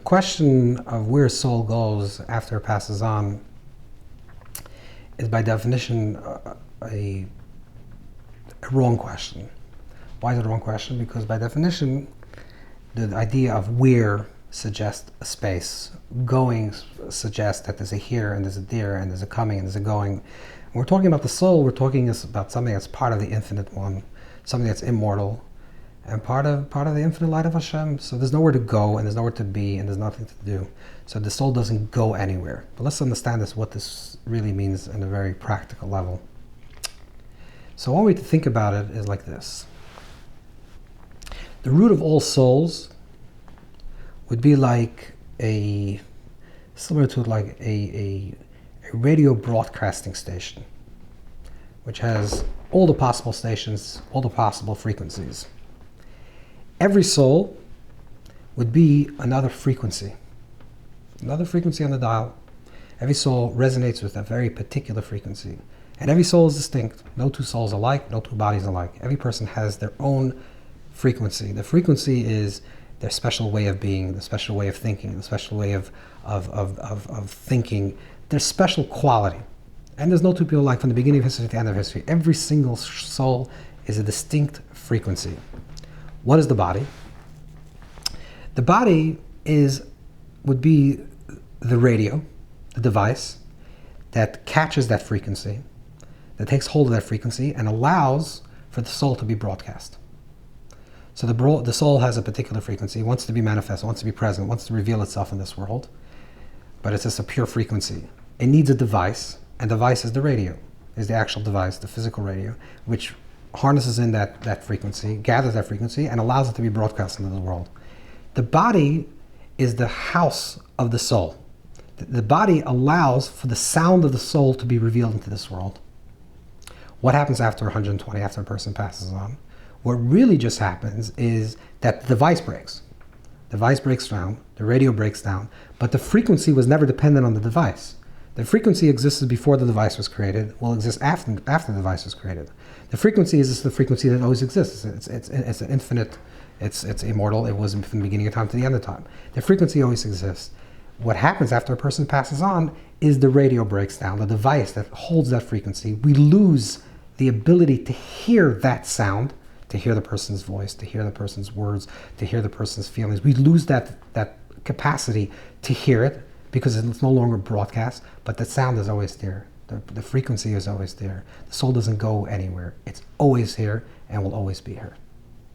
The question of where soul goes after it passes on is by definition a wrong question. Why is it a wrong question? Because by definition, the idea of where suggests a space. Going suggests that there's a here and there's a there and there's a coming and there's a going. When we're talking about the soul, we're talking about something that's part of the infinite one, something that's immortal, and part of the infinite light of Hashem. So there's nowhere to go, and there's nowhere to be, and there's nothing to do. So the soul doesn't go anywhere. But let's understand what this really means on a very practical level. So one way to think about it is like this. The root of all souls would be like similar to like a radio broadcasting station, which has all the possible stations, all the possible frequencies. Every soul would be another frequency on the dial. Every soul resonates with a very particular frequency. And every soul is distinct. No two souls alike, no two bodies alike. Every person has their own frequency. The frequency is their special way of being, the special way of thinking, the special way of thinking, their special quality. And there's no two people alike from the beginning of history to the end of history. Every single soul is a distinct frequency. What is the body? The body would be the radio, the device that catches that frequency, that takes hold of that frequency and allows for the soul to be broadcast. So the soul has a particular frequency, wants to be manifest, wants to be present, wants to reveal itself in this world, but it's just a pure frequency. It needs a device, and the device is the radio, is the actual device, the physical radio, which harnesses in that frequency, gathers that frequency, and allows it to be broadcast into the world. The body is the house of the soul. The body allows for the sound of the soul to be revealed into this world. What happens after 120, after a person passes on? What really just happens is that the device breaks. The device breaks down, the radio breaks down, but the frequency was never dependent on the device. The frequency existed before the device was created, will exist after the device was created. The frequency is just the frequency that always exists. It's an infinite, it's immortal. It was from the beginning of time to the end of time. The frequency always exists. What happens after a person passes on is the radio breaks down, the device that holds that frequency. We lose the ability to hear that sound, to hear the person's voice, to hear the person's words, to hear the person's feelings. We lose that capacity to hear it because it's no longer broadcast, but the sound is always there. The frequency is always there. The soul doesn't go anywhere. It's always here and will always be here.